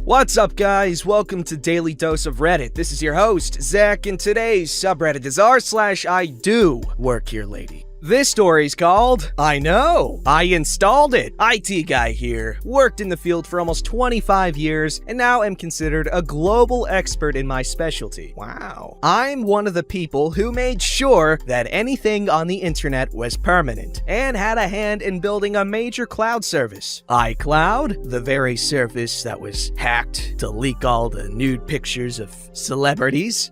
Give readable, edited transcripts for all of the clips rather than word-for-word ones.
What's up, guys? Welcome to Daily Dose of Reddit. This is your host, Zach, and today's subreddit is r/IDoWorkHereLady. This story's called, I Know, I Installed It. IT guy here, worked in the field for almost 25 years, and now am considered a global expert in my specialty. Wow. I'm one of the people who made sure that anything on the internet was permanent, and had a hand in building a major cloud service. iCloud, the very service that was hacked to leak all the nude pictures of celebrities.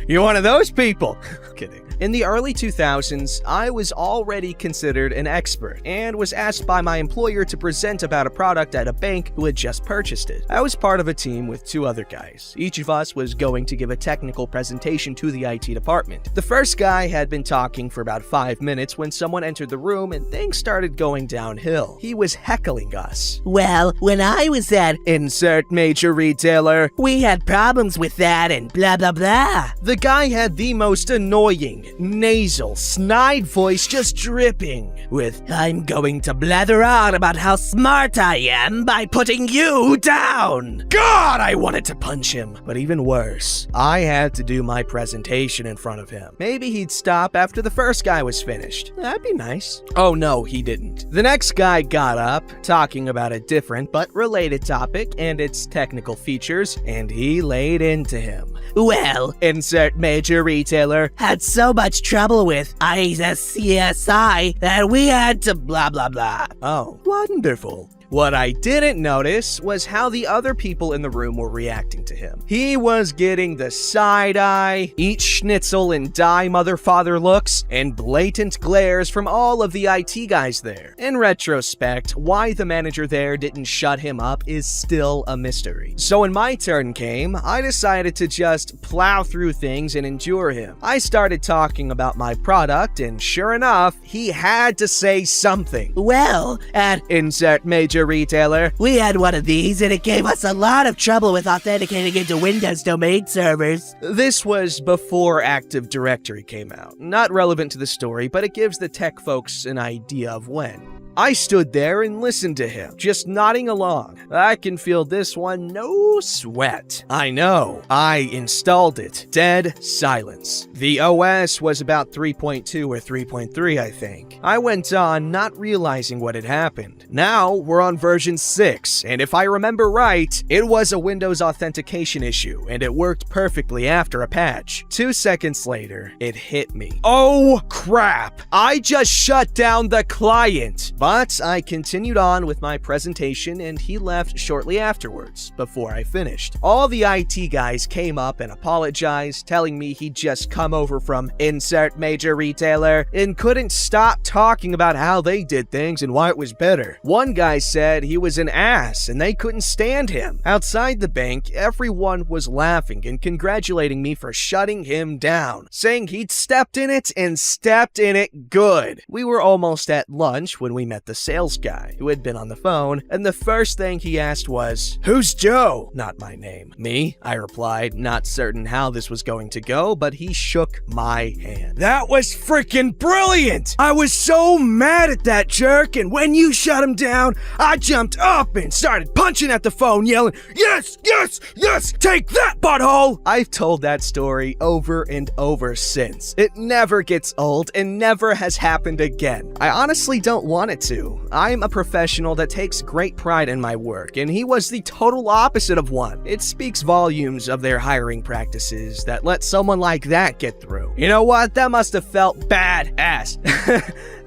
You're one of those people. Kidding. In the early 2000s, I was already considered an expert and was asked by my employer to present about a product at a bank who had just purchased it. I was part of a team with two other guys. Each of us was going to give a technical presentation to the IT department. The first guy had been talking for about 5 minutes when someone entered the room and things started going downhill. He was heckling us. Well, when I was at Insert major retailer. we had problems with that and blah blah blah. The guy had the most annoying, nasal, snide voice just dripping with, I'm going to blather on about how smart I am by putting you down. God, I wanted to punch him. But even worse, I had to do my presentation in front of him. Maybe he'd stop after the first guy was finished. That'd be nice. Oh no, he didn't. The next guy got up, talking about a different but related topic and its technical features, and he laid into him. Well, Insert major retailer. had so much trouble with ICSI that we had to blah blah blah. Oh, wonderful. What I didn't notice was how the other people in the room were reacting to him. He was getting the side-eye, eat schnitzel and die mother-father looks, and blatant glares from all of the IT guys there. In retrospect, why the manager there didn't shut him up is still a mystery. So when my turn came, I decided to just plow through things and endure him. I started talking about my product, and sure enough, he had to say something. Well, at Insert major retailer. we had one of these and it gave us a lot of trouble with authenticating into Windows domain servers. This was before Active Directory came out. Not relevant to the story, but it gives the tech folks an idea of when. I stood there and listened to him, just nodding along. I can feel this one, no sweat. I know, I installed it. Dead silence. The OS was about 3.2 or 3.3, I think. I went on, not realizing what had happened. Now, we're on version 6, and if I remember right, it was a Windows authentication issue, and it worked perfectly after a patch. 2 seconds later, it hit me. Oh, crap! I just shut down the client! But I continued on with my presentation and he left shortly afterwards, before I finished. All the IT guys came up and apologized, telling me he'd just come over from Insert major retailer and couldn't stop talking about how they did things and why it was better. One guy said he was an ass and they couldn't stand him. Outside the bank, everyone was laughing and congratulating me for shutting him down, saying he'd stepped in it and stepped in it good. We were almost at lunch when we met the sales guy who had been on the phone, and the first thing he asked was, "Who's Joe?" Not my name. Me, I replied, not certain how this was going to go, but he shook my hand. That was freaking brilliant! I was so mad at that jerk, and when you shut him down, I jumped up and started punching at the phone, yelling, "Yes, yes, yes, take that, butthole!" I've told that story over and over since. It never gets old and never has happened again. I honestly don't want it to. I'm a professional that takes great pride in my work, and he was the total opposite of one. It speaks volumes of their hiring practices that let someone like that get through. You know what? That must have felt badass.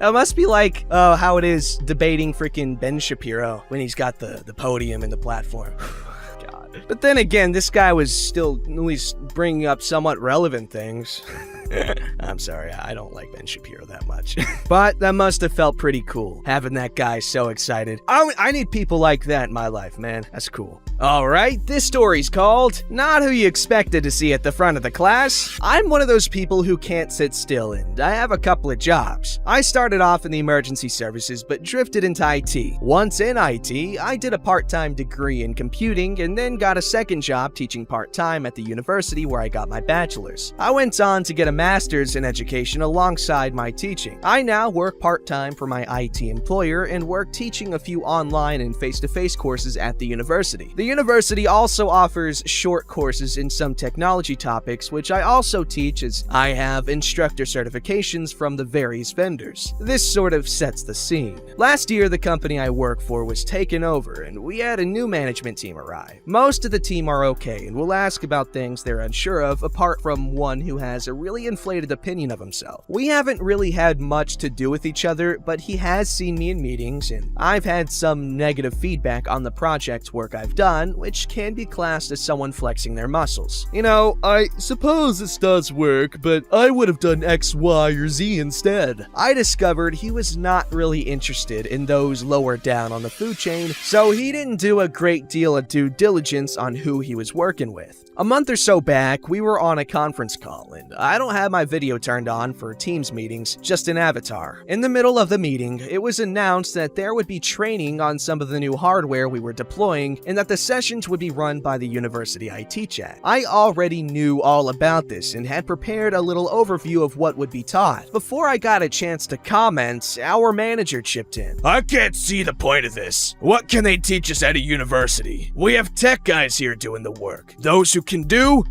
That must be like how it is debating freaking Ben Shapiro when he's got the podium and the platform. God. But then again, this guy was still at least bringing up somewhat relevant things. I'm sorry, I don't like Ben Shapiro that much. But that must have felt pretty cool, having that guy so excited. I need people like that in my life, man. That's cool. Alright, this story's called Not Who You Expected to See at the Front of the Class. I'm one of those people who can't sit still, and I have a couple of jobs. I started off in the emergency services, but drifted into IT. Once in IT, I did a part-time degree in computing, and then got a second job teaching part-time at the university where I got my bachelor's. I went on to get a master's in education alongside my teaching. I now work part-time for my IT employer and work teaching a few online and face-to-face courses at the university. The university also offers short courses in some technology topics, which I also teach as I have instructor certifications from the various vendors. This sort of sets the scene. Last year, the company I work for was taken over and we had a new management team arrive. Most of the team are okay and will ask about things they're unsure of, apart from one who has a really inflated opinion of himself. We haven't really had much to do with each other, but he has seen me in meetings and I've had some negative feedback on the project work I've done, which can be classed as someone flexing their muscles. You know, I suppose this does work, but I would have done X, Y, or Z instead. I discovered he was not really interested in those lower down on the food chain, so he didn't do a great deal of due diligence on who he was working with. A month or so back, we were on a conference call, and I don't have my video turned on for Teams meetings, just an avatar. In the middle of the meeting, it was announced that there would be training on some of the new hardware we were deploying, and that the sessions would be run by the university I teach at. I already knew all about this and had prepared a little overview of what would be taught. Before I got a chance to comment, our manager chipped in. I can't see the point of this. What can they teach us at a university? We have tech guys here doing the work. Those who can do.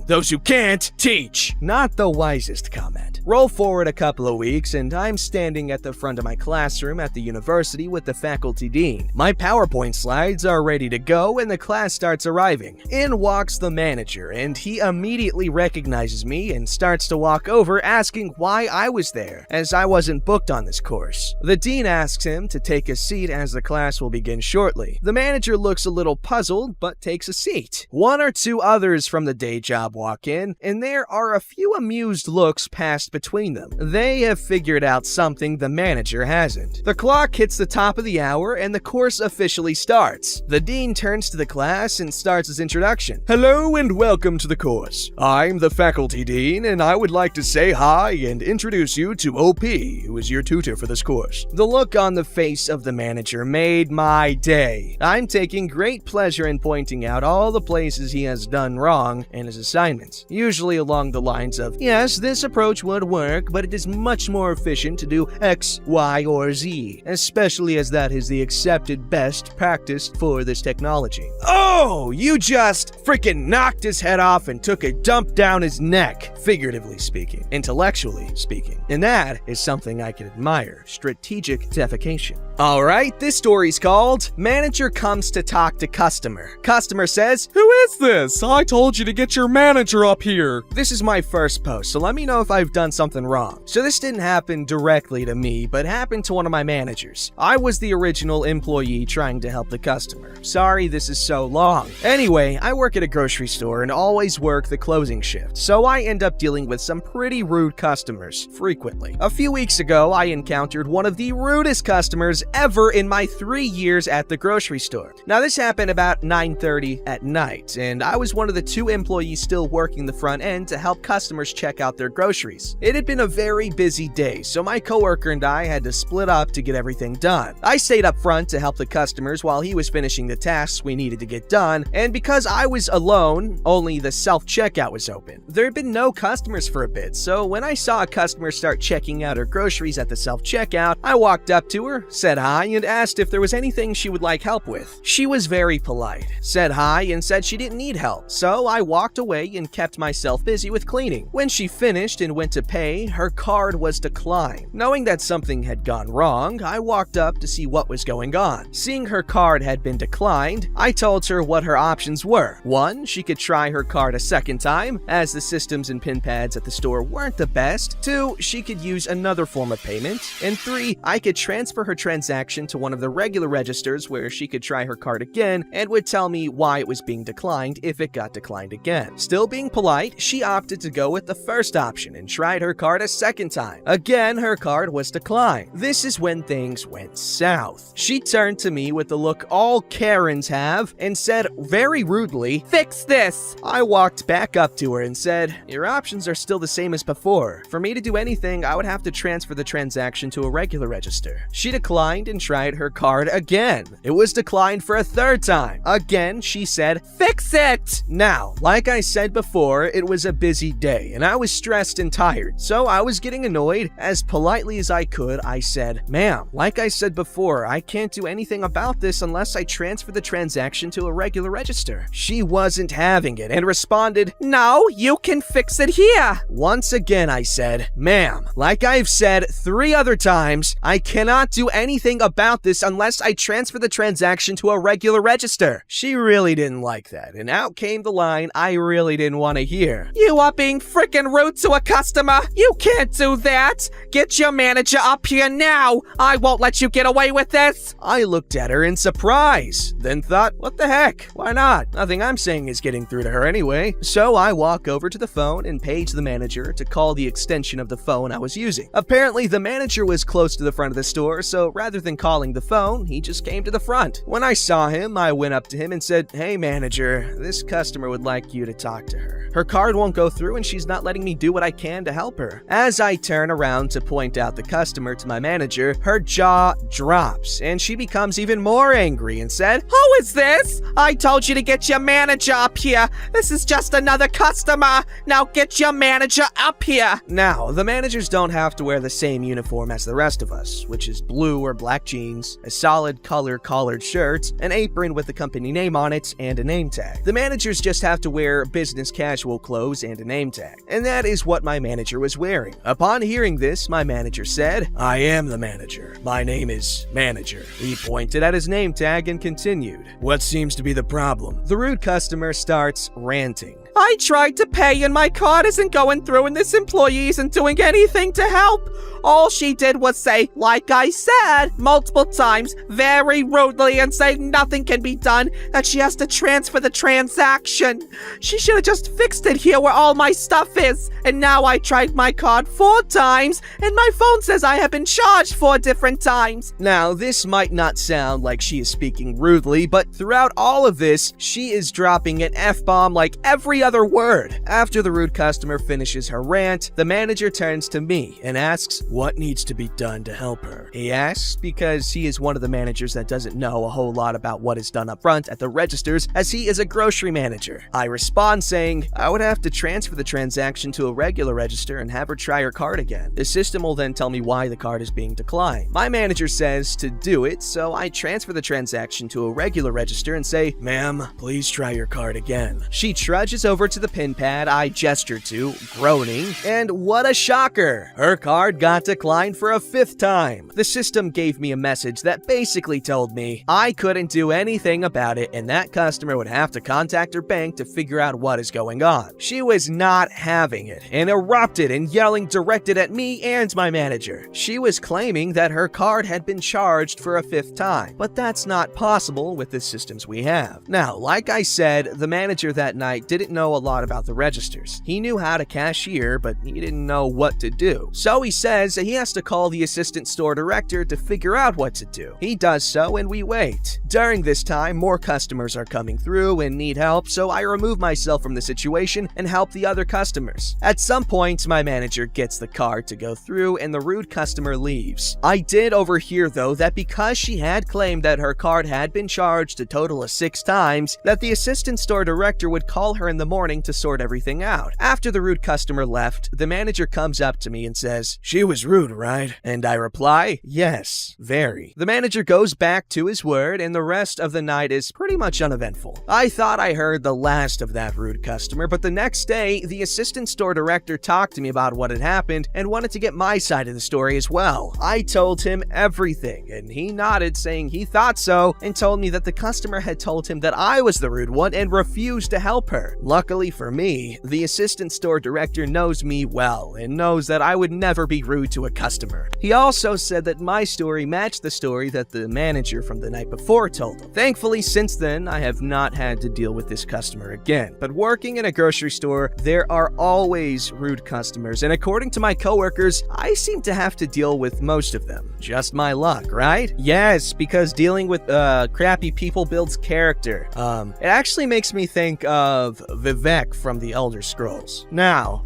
Those who can't, teach. Not the wisest comment. Roll forward a couple of weeks, and I'm standing at the front of my classroom at the university with the faculty dean. My PowerPoint slides are ready to go, and the class starts arriving. In walks the manager, and he immediately recognizes me and starts to walk over, asking why I was there, as I wasn't booked on this course. The dean asks him to take a seat as the class will begin shortly. The manager looks a little puzzled, but takes a seat. One or two others from the day job walk in, and there are a few amused looks passed between them. They have figured out something the manager hasn't. The clock hits the top of the hour, and the course officially starts. The dean turns to the class and starts his introduction. Hello and welcome to the course. I'm the faculty dean, and I would like to say hi and introduce you to OP, who is your tutor for this course. The look on the face of the manager made my day. I'm taking great pleasure in pointing out all the places he has done wrong in his assignments, usually along the lines of, yes, this approach would work, but it is much more efficient to do X, Y, or Z, especially as that is the accepted best practice for this technology. Oh, you just freaking knocked his head off and took a dump down his neck, figuratively speaking, intellectually speaking. And that is something I can admire, strategic defecation. Alright, this story's called Manager Comes to Talk to Customer. Customer says, "Who is this? I told you to get your manager up here." This is my first post, so let me know if I've done something wrong. So this didn't happen directly to me, but happened to one of my managers. I was the original employee trying to help the customer. Sorry this is so long. Anyway, I work at a grocery store and always work the closing shift, so I end up dealing with some pretty rude customers frequently. A few weeks ago, I encountered one of the rudest customers ever in my 3 years at the grocery store. Now this happened about 9:30 at night, and I was one of the 2 employees still working the front end to help customers check out their groceries. It had been a very busy day, so my coworker and I had to split up to get everything done. I stayed up front to help the customers while he was finishing the tasks we needed to get done, and because I was alone, only the self-checkout was open. There had been no customers for a bit, so when I saw a customer start checking out her groceries at the self-checkout, I walked up to her, said hi, and asked if there was anything she would like help with. She was very polite, said hi, and said she didn't need help, so I walked away and kept myself busy with cleaning. When she finished and went to pay, her card was declined. Knowing that something had gone wrong, I walked up to see what was going on. Seeing her card had been declined, I told her what her options were. 1, she could try her card a second time, as the systems and pin pads at the store weren't the best. 2, she could use another form of payment. And 3, I could transfer her transaction to one of the regular registers where she could try her card again and would tell me why it was being declined if it got declined again. Still being polite, she opted to go with the first option and tried her card a second time. Again, her card was declined. This is when things went south. She turned to me with the look all Karens have and said very rudely, "Fix this." I walked back up to her and said, "Your options are still the same as before. For me to do anything, I would have to transfer the transaction to a regular register." She declined and tried her card again. It was declined for a third time. Again, she said, "Fix it!" Now, like I said before, it was a busy day and I was stressed and tired. fired. So I was getting annoyed. As politely as I could, I said, "Ma'am, like I said before, I can't do anything about this unless I transfer the transaction to a regular register." She wasn't having it and responded, No, you can fix it here. once again I said, "Ma'am, like I've said 3 other times, I cannot do anything about this unless I transfer the transaction to a regular register." She really didn't like that, and out came the line I really didn't want to hear. You are being freaking rude to a customer. You can't do that. Get your manager up here now. I won't let you get away with this. I looked at her in surprise, then thought, what the heck? Why not? Nothing I'm saying is getting through to her anyway. So I walk over to the phone and page the manager to call the extension of the phone I was using. Apparently, the manager was close to the front of the store, so rather than calling the phone, he just came to the front. When I saw him, I went up to him and said, "Hey manager, this customer would like you to talk to her. Her card won't go through and she's not letting me do what I can to help her." As I turn around to point out the customer to my manager, her jaw drops and she becomes even more angry and said, Who is this? I told you to get your manager up here. This is just another customer. Now get your manager up here. Now, the managers don't have to wear the same uniform as the rest of us, which is blue or black jeans, a solid color collared shirt, an apron with the company name on it, and a name tag. The managers just have to wear business casual clothes and a name tag, and that is what my manager was wearing. Upon hearing this, my manager said, "I am the manager. My name is Manager." He pointed at his name tag and continued, "What seems to be the problem?" The rude customer starts ranting. I tried to pay and my card isn't going through and this employee isn't doing anything to help. All she did was say, like I said, multiple times, very rudely, and say nothing can be done, that she has to transfer the transaction. She should have just fixed it here where all my stuff is. And now I tried my card 4 times, and my phone says I have been charged 4 different times. Now, this might not sound like she is speaking rudely, but throughout all of this, she is dropping an F-bomb like every other word. After the rude customer finishes her rant, the manager turns to me and asks, "What needs to be done to help her?" He asks because he is one of the managers that doesn't know a whole lot about what is done up front at the registers, as he is a grocery manager. I respond saying, "I would have to transfer the transaction to a regular register and have her try her card again. The system will then tell me why the card is being declined." My manager says to do it, so I transfer the transaction to a regular register and say, "Ma'am, please try your card again." She trudges over to the pin pad I gestured to, groaning, and what a shocker! Her card got declined for a 5th time. The system gave me a message that basically told me I couldn't do anything about it and that customer would have to contact her bank to figure out what is going on. She was not having it and erupted in yelling directed at me and my manager. She was claiming that her card had been charged for a 5th time, but that's not possible with the systems we have. Now, like I said, the manager that night didn't know a lot about the registers. He knew how to cashier, but he didn't know what to do. So he says he has to call the assistant store director to figure out what to do. He does so and we wait. During this time, more customers are coming through and need help, so I remove myself from the situation and help the other customers. At some point, my manager gets the card to go through and the rude customer leaves. I did overhear though that because she had claimed that her card had been charged a total of 6 times, that the assistant store director would call her in the morning to sort everything out. After the rude customer left, the manager comes up to me and says, "She was rude, right?" And I reply, "Yes, very." The manager goes back to his word and the rest of the night is pretty much uneventful. I thought I heard the last of that rude customer, but the next day, the assistant store director talked to me about what had happened and wanted to get my side of the story as well. I told him everything and he nodded saying he thought so and told me that the customer had told him that I was the rude one and refused to help her. Luckily for me, the assistant store director knows me well and knows that I would never be rude to a customer. He also said that my story matched the story that the manager from the night before told him. Thankfully, since then, I have not had to deal with this customer again. But working in a grocery store, there are always rude customers, and according to my coworkers, I seem to have to deal with most of them. Just my luck, right? Yes, because dealing with crappy people builds character. It actually makes me think of the Vivek from the Elder Scrolls. Now,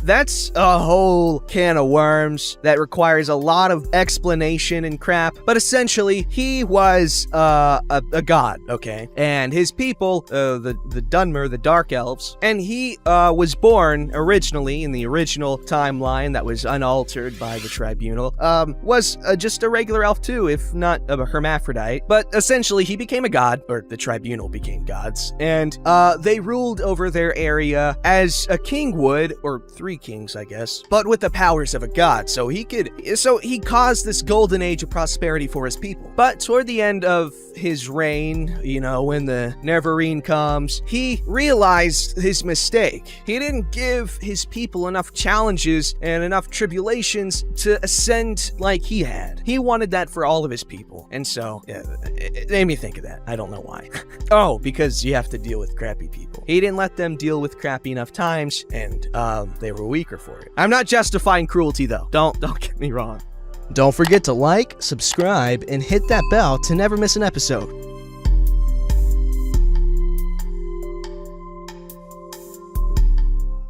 that's a whole can of worms that requires a lot of explanation and crap, but essentially, he was a god, okay? And his people, the Dunmer, the Dark Elves, and he was born originally in the original timeline that was unaltered by the Tribunal, was just a regular elf too, if not a hermaphrodite. But essentially, he became a god, or the Tribunal became gods, and they ruled over their area as a king would, or 3 kings, I guess, but with the powers of a god. So he caused this golden age of prosperity for his people. But toward the end of his reign, when the Neverine comes, he realized his mistake. He didn't give his people enough challenges and enough tribulations to ascend like he had. He wanted that for all of his people. And so, it made me think of that. I don't know why. Oh, because you have to deal with crappy people. He didn't let them deal with crappy enough times, and they were weaker for it. I'm not justifying cruelty, though. Don't get me wrong. Don't forget to like, subscribe, and hit that bell to never miss an episode.